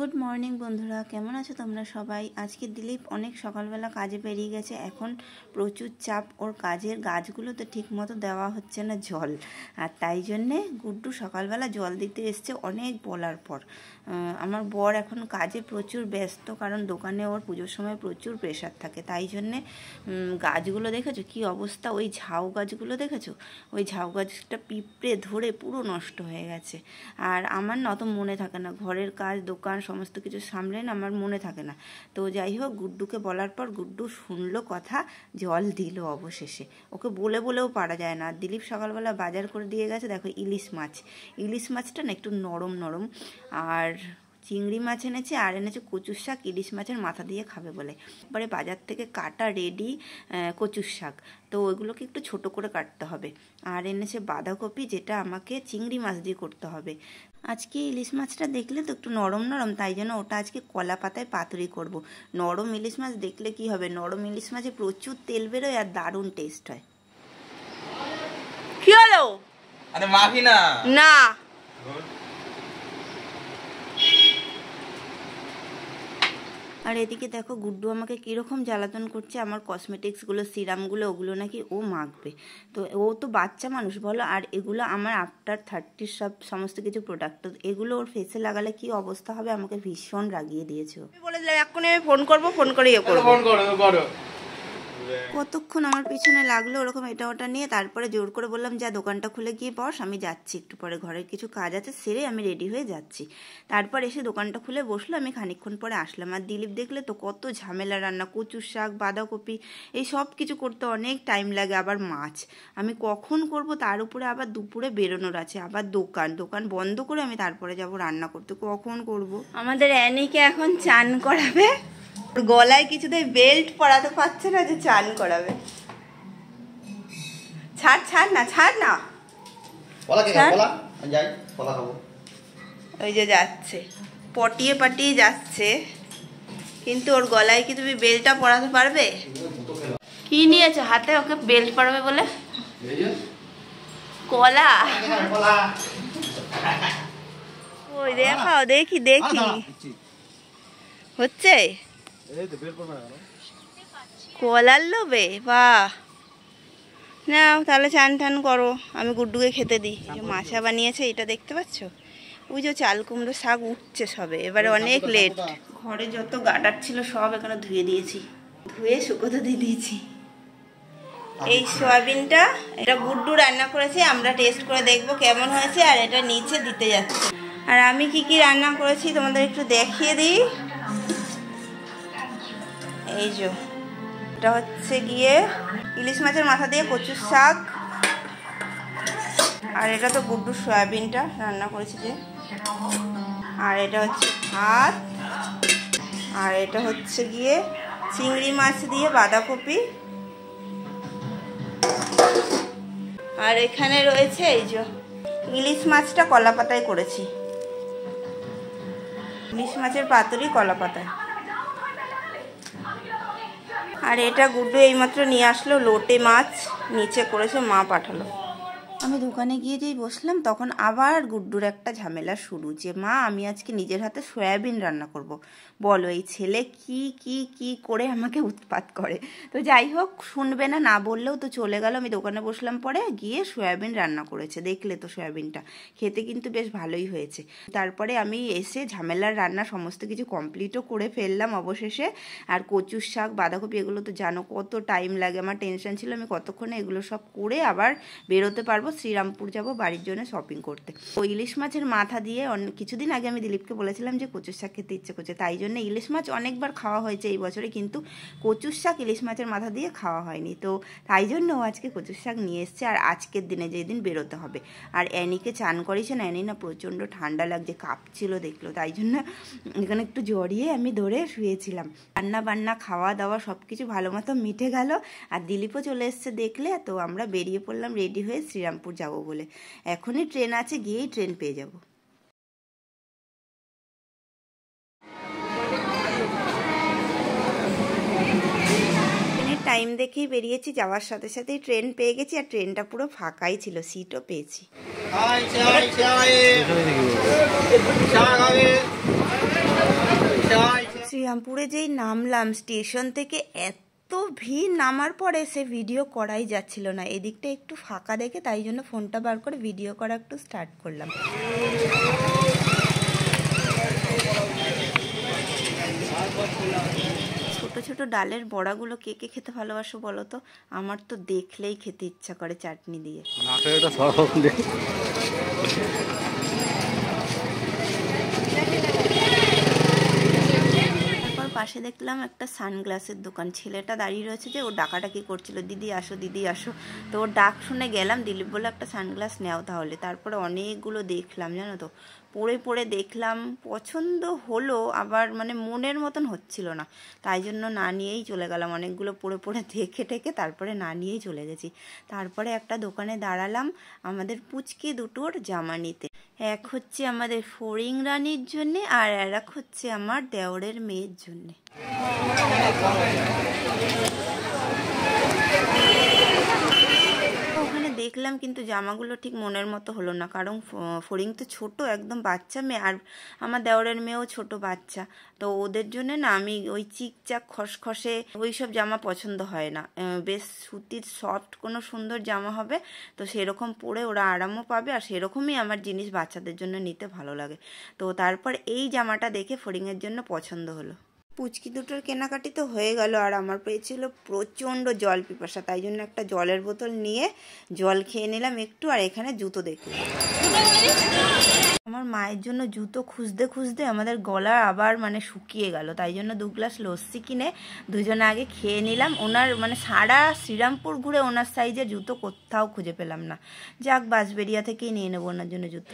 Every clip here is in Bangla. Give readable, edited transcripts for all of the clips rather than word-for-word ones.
গুড মর্নিং বন্ধুরা, কেমন আছো তোমরা সবাই? আজকে দিলীপ অনেক সকালবেলা কাজে বেরিয়ে গেছে। এখন প্রচুর চাপ ওর কাজের, গাছগুলোতে ঠিক মতো দেওয়া হচ্ছে না জল, আর তাই জন্যে গুড্ডু সকালবেলা জল দিতে এসছে অনেক বলার পর। আমার বর এখন কাজে প্রচুর ব্যস্ত, কারণ দোকানে ওর পুজোর সময় প্রচুর প্রেশার থাকে। তাই জন্যে গাছগুলো দেখেছো কী অবস্থা, ওই ঝাউ গাছগুলো দেখেছো, ওই ঝাউ গাছটা পিঁপড়ে ধরে পুরো নষ্ট হয়ে গেছে। আর আমার না অত মনে থাকে না, ঘরের কাজ দোকান সমস্ত কিছু সামলেন আমার মনে থাকে না। তো যাই হোক, গুড্ডুকে বলার পর গুড্ডু শুনলো কথা, জল দিল অবশেষে। ওকে বলে বলেও পারা যায় না। আর দিলীপ সকালবেলা বাজার করে দিয়ে গেছে, দেখো ইলিশ মাছ। ইলিশ মাছটা না একটু নরম নরম, আর চিংড়ি মাছ এনেছে, আর এনেছে কচুর শাক, ইলিশ মাছের মাথা দিয়ে খাবে বলে। এবারে বাজার থেকে কাটা রেডি কচুর শাক, তো ওইগুলোকে একটু ছোট করে কাটতে হবে। আর এনেছে বাঁধাকপি, যেটা আমাকে চিংড়ি মাছ দিয়ে করতে হবে। আজকে ইলিশ মাছটা দেখলে তো একটু নরম নরম, তাই জন্য ওটা আজকে কলা পাতায় পাতুরি করব। নরম ইলিশ মাছ দেখলে কি হবে, নরম ইলিশ মাছে প্রচুর তেল বেরোয় আর দারুণ টেস্ট হয়। কি হলো? আরে মাফি না না, আর এদিকে দেখো গুড্ডু আমাকে কীরকম জ্বালাতন করছে। আমার কসমেটিক্সগুলো, সিরামগুলো, ওগুলো নাকি ও মাখবে। তো ও তো বাচ্চা মানুষ বলো, আর এগুলো আমার আফটার 30 সমস্ত কিছু প্রোডাক্ট, তো এগুলো ওর ফেসে লাগালে কি অবস্থা হবে, আমাকে ভীষণ রাগিয়ে দিয়েছে। বলে দিলাম এক্ষুনি আমি ফোন করবো, ফোন করে ইয়ে করবো। কতক্ষণ আমার পিছনে লাগলো ওরকম এটা ওটা নিয়ে, তারপরে জোর করে বললাম যা দোকানটা খুলে গিয়ে বস, আমি যাচ্ছি একটু পরে, ঘরের কিছু কাজ আছে সেরে আমি রেডি হয়ে যাচ্ছি। তারপর এসে দোকানটা খুলে বসলো, আমি খানিকক্ষণ পরে আসলাম। আর দিলীপ দেখলে তো কত ঝামেলা রান্না, কচুর শাক, বাঁধাকপি, এই সব কিছু করতে অনেক টাইম লাগে। আবার মাছ আমি কখন করব, তার উপরে আবার দুপুরে বেরোনোর আছে, আবার দোকান বন্ধ করে আমি তারপরে যাব রান্না করতে, কখন করব। আমাদের অ্যানিকে এখন চান করাবে, গলায় কিছুতেই বেল্ট পরাতে পারছে না যে চান করাবে। ছাড় না ওই যে যাচ্ছে পটিয়ে যাচ্ছে, কিন্তু ওর গলায় কি তুমি বেল্টটা পরাতে পারবে? কি নিয়েছো হাতে ওকে বেল্ট পরাবে বলে? কলা। ওই দেখাও, দেখি হচ্ছে কলার লোভে। বাহ, নাও তাহলে চান টান করো, আমি গুড্ডুকে খেতে দিই। মাছা বানিয়েছে, এটা দেখতে পাচ্ছ, ওই যে চাল কুমড়ো শাক উঠছে সবে, এবারে অনেক লেট। ঘরে যত গাডার ছিল সব এখানে ধুয়ে দিয়েছি, ধুয়ে শুকোতে দিয়ে দিয়েছি। এই সয়াবিনটা, এটা গুড্ডু রান্না করেছে, আমরা টেস্ট করে দেখবো কেমন হয়েছে। আর এটা নিচে দিতে যাচ্ছে। আর আমি কি রান্না করেছি তোমাদের একটু দেখিয়ে দিই। এই যে এটা হচ্ছে গিয়ে ইলিশ মাছের মাথা দিয়ে কচুর শাক, আর এটা তো গুড্ডুর সয়াবিনটা রান্না করেছি যে, আর এটা হচ্ছে ভাত, আর এটা হচ্ছে গিয়ে চিংড়ি মাছ দিয়ে বাঁধাকপি, আর এখানে রয়েছে এই যে ইলিশ মাছটা কলা পাতায় করেছি, ইলিশ মাছের পাতুরি কলা পাতায়। আর এটা গুড্ডু এইমাত্র নিয়ে আসলো, লোটে মাছ নিচে করেছে, মা পাঠালো। আমি দোকানে গিয়ে যেই বসলাম তখন আবার গুড্ডুর একটা ঝামেলা শুরু, যে মা আমি আজকে নিজের হাতে সয়াবিন রান্না করব। বলো এই ছেলে কি করে আমাকে উৎপাত করে। তো যাই হোক, শুনবে না, না বললেও তো চলে গেল। আমি দোকানে বসলাম, পরে গিয়ে সয়াবিন রান্না করেছে, দেখলে তো সয়াবিনটা খেতে কিন্তু বেশ ভালোই হয়েছে। তারপরে আমি এসে ঝামেলার রান্না সমস্ত কিছু কমপ্লিটও করে ফেললাম অবশেষে। আর কচুর শাক, বাঁধাকপি, এগুলো তো জানো কত টাইম লাগে, আমার টেনশন ছিল আমি কতক্ষণে এগুলো সব করে আবার বেরোতে পারবো, শ্রীরামপুর যাব বাড়ির জন্য শপিং করতে। ওই ইলিশ মাছের মাথা দিয়ে কিছুদিন আগে আমি দিলীপকে বলেছিলাম যে কচুর শাক খেতে ইচ্ছে করছে, তাই জন্য ইলিশ মাছ অনেকবার খাওয়া হয়েছে এই বছরে, কিন্তু কচুর শাক ইলিশ মাছের মাথা দিয়ে খাওয়া হয়নি। তো তাই জন্য ও আজকে কচুর শাক নিয়ে এসছে। আর আজকের দিনে যেদিন বেরোতে হবে, আর অ্যানিকে চান করিয়েছে না, অ্যানি না প্রচণ্ড ঠান্ডা লাগছে, কাঁপছিল দেখলো, তাই জন্য এখানে একটু জড়িয়ে আমি ধরে শুয়েছিলাম। রান্না বান্না খাওয়া দাওয়া সব কিছু ভালো মতো মিটে গেল। আর দিলীপও চলে এসছে দেখলে, তো আমরা বেরিয়ে পড়লাম রেডি হয়ে শ্রীরামপুর যাব বলে। এখনই ট্রেন আছে, গিয়েই ট্রেন পেয়ে যাব। টাইম দেখেই বেরিয়েছি, যাওয়ার সাথে সাথেই ট্রেন পেয়ে গেছি, আর ট্রেনটা পুরো ফাঁকাই ছিল, সিটও পেয়েছি। শ্রীরামপুরে যেই নামলাম স্টেশন থেকে, এত ভিড়, নামার পরে সে ভিডিও করাই যাচ্ছিল না। এদিকটা একটু ফাঁকা দেখে তাই জন্য ফোনটা বার করে ভিডিও করা একটু স্টার্ট করলাম। ছোট ছোট ডালের বড়াগুলো কে কে খেতে ভালোবাসো বলো তো? আমার তো দেখলেই খেতে ইচ্ছা করে চাটনি দিয়ে। পাশে দেখলাম একটা সানগ্লাসের দোকান। ছেলেটা দাঁড়িয়ে রয়েছে যে ও ডাকাডাকি করছিল, দিদি আসো দিদি আসো। তো ওর ডাক শুনে গেলাম, দিলীপ বলে একটা সানগ্লাস নেও তাহলে। তারপরে অনেকগুলো দেখলাম, জানো তো, পরে পরে দেখলাম, পছন্দ হলো, আবার মানে মনের মতন হচ্ছিল না, তাই জন্য না নিয়েই চলে গেলাম। অনেকগুলো পরে পরে দেখে টেকে তারপরে না নিয়েই চলে গেছি। তারপরে একটা দোকানে দাঁড়ালাম আমাদের পুচকে দুটোর জামা নিতে। এক হচ্ছে আমাদের ফড়িং রানীর জন্যে, আর এক হচ্ছে আমার দেওরের মেয়ের জন্যে। ওখানে দেখলাম কিন্তু জামাগুলো ঠিক মনের মতো হলো না, কারণ ফড়িং তো ছোট, একদম বাচ্চা মেয়ে, আর আমার দেওরের মেয়েও ছোট বাচ্চা। তো ওদের জন্য না আমি ওই চিকচাক খসখসে ওই সব জামা পছন্দ হয় না, বেশ সুতির সফট কোনো সুন্দর জামা হবে, তো সেরকম পরে ওরা আরামও পাবে, আর সেরকমই আমার জিনিস বাচ্চাদের জন্য নিতে ভালো লাগে। তো তারপর এই জামাটা দেখে ফড়িংয়ের জন্য পছন্দ হলো। পুচকি দুটোর কেনাকাটি তো হয়ে গেল, আর আমার পেয়েছিল প্রচণ্ড জল পিপাসা, তাই জন্য একটা জলের বোতল নিয়ে জল খেয়ে নিলাম একটু, আর এখানে জুতো দেখলাম। আমার মায়ের জন্য জুতো খুঁজতে খুঁজতে আমাদের গলা আবার মানে শুকিয়ে গেল, তাই জন্য 2 গ্লাস লস্যি কিনে দুজনে আগে খেয়ে নিলাম। ওনার মানে সারা শ্রীরামপুর ঘুরে ওনার সাইজের জুতো কোথাও খুঁজে পেলাম না। যাক, বাঁশবেড়িয়া থেকেই নিয়ে নেবো ওনার জন্য জুতো।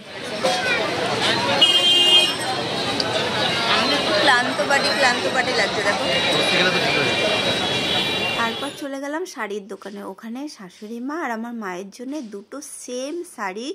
ক্লান্ত বাটি লাগছে দেখো। তারপর চলে গেলাম শাড়ির দোকানে। ওখানে শাশুড়ি মা আর আমার মায়ের জন্য দুটো সেম শাড়ি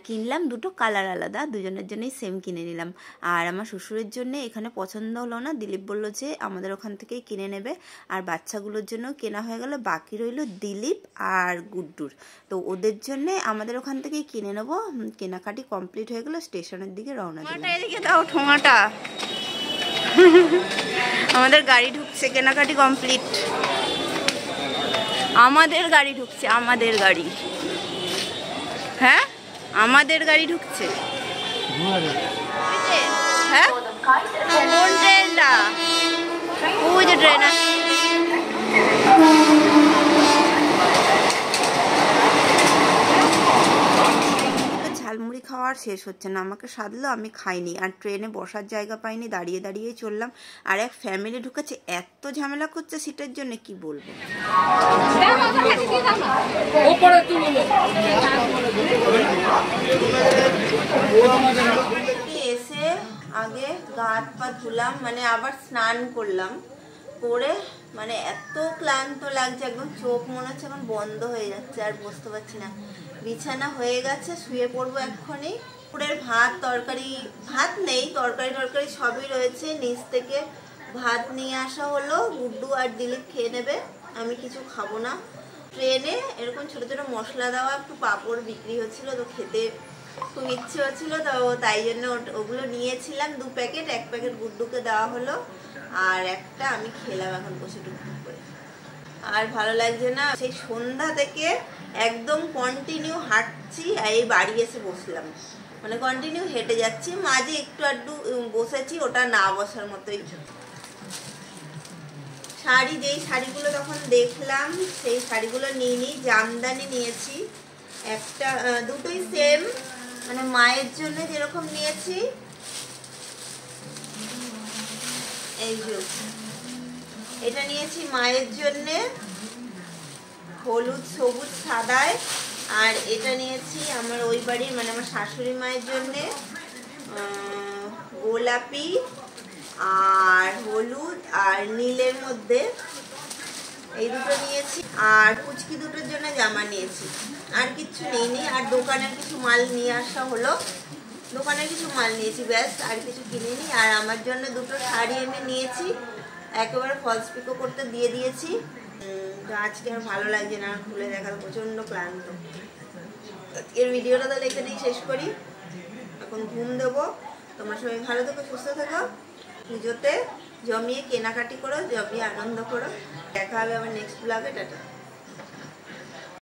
কিনলাম, দুটো কালার আলাদা, দুজনের জন্যই সেম কিনে নিলাম। আর আমার শ্বশুরের জন্য এখানে পছন্দ হলো না, দিলীপ বলল যে আমাদের ওখান থেকেই কিনে নেবে। আর বাচ্চাগুলোর জন্য কেনা হয়ে গেল, বাকি রইল দিলীপ আর গুড্ডুর। তো ওদের জন্য আমাদের ওখান থেকেই কিনে নেবো। কেনাকাটি কমপ্লিট হয়ে গেল, স্টেশনের দিকে রওনা দিলাম। এদিকে দাও ঠোঙাটা। আমাদের গাড়ি ঢুকছে, কেনাকাটি কমপ্লিট। আমাদের গাড়ি ঢুকছে, আমাদের গাড়ি, হ্যাঁ আমাদের গাড়ি ঢুকছে। হ্যাঁ কোন ট্রেনটা? ওই যে ট্রেন আছে। ঝালমুড়ি খাওয়ার শেষ হচ্ছে না, আমাকে সাধলো, আমি খাইনি, আর ট্রেনে বসার জায়গা পাইনি, দাঁড়িয়ে দাঁড়িয়েই চললাম। আর এক ফ্যামিলি ঢুকেছে, এত ঝামেলা করছে সিটের জন্য কি বলবো। এসে আগে গা হাত পা ধুলাম, মানে আবার স্নান করলাম, করে মানে এত ক্লান্ত লাগছে, একদম চোখ মনে হচ্ছে এখন বন্ধ হয়ে যাচ্ছে, আর বসতে পারছি না। বিছানা হয়ে গেছে, শুয়ে পড়বো এক্ষুনি। পুরের ভাত তরকারি, ভাত নেই, তরকারি সবই রয়েছে, নিচ থেকে ভাত নিয়ে আসা হলো, গুড্ডু আর দিলীপ খেয়ে নেবে, আমি কিছু খাবো না। ট্রেনে এরকম ছোট ছোট মশলা দেওয়া একটু পাঁপড় বিক্রি হচ্ছিল, তো খেতে খুব ইচ্ছে হচ্ছিল, তো তাই জন্য ওগুলো নিয়েছিলাম 2 প্যাকেট। 1 প্যাকেট গুড্ডুকে দেওয়া হলো, আর একটা আমি খেলাম এখন বসে টুকটুক করে। আর ভালো লাগছে না, সেই সন্ধ্যা থেকে একদম কন্টিনিউ হাঁটছি, এই বাড়ি এসে বসলাম, মানে কন্টিনিউ হেঁটে যাচ্ছি, মাঝে একটু আধটু বসেছি, ওটা না বসার মতোই। শাড়ি, যেই শাড়িগুলো তখন দেখলাম সেই শাড়িগুলো নিয়ে নিই। জামদানি নিয়েছি একটা, দুটোই সেম, মানে মায়ের জন্য যেরকম নিয়েছি, এই যে এটা নিয়েছি মায়ের জন্যে হলুদ সবুজ সাদায়, আর এটা নিয়েছি আমার ওই বাড়ির মানে আমার শাশুড়ি মায়ের জন্যে গোলাপি আর হলুদ আর নীলের মধ্যে, এই দুটো নিয়েছি। আর পুচকি দুটোর জন্য জামা নিয়েছি, আর কিছু নেই। আর দোকানের কিছু মাল নিয়ে আসা হলো, দোকানের কিছু মাল নিয়েছি, ব্যাস, আর কিছু কিনিনি। আর আমার জন্য দুটো শাড়ি এনে নিয়েছি, একেবারে ফলস পিকো করতে দিয়ে দিয়েছি। তো আজকে আর ভালো লাগছে না খুলে দেখার, প্রচন্ড ক্লান্ত। এর ভিডিওটা তাহলে এখানেই শেষ করি, এখন ঘুম দেবো। তোমরা সবাই ভালো থেকো, সুস্থ থেকো, পুজোতে জমিয়ে কেনাকাটি করো, জমিয়ে আনন্দ করো। দেখা হবে আবার নেক্সট ব্লগে। টাটা।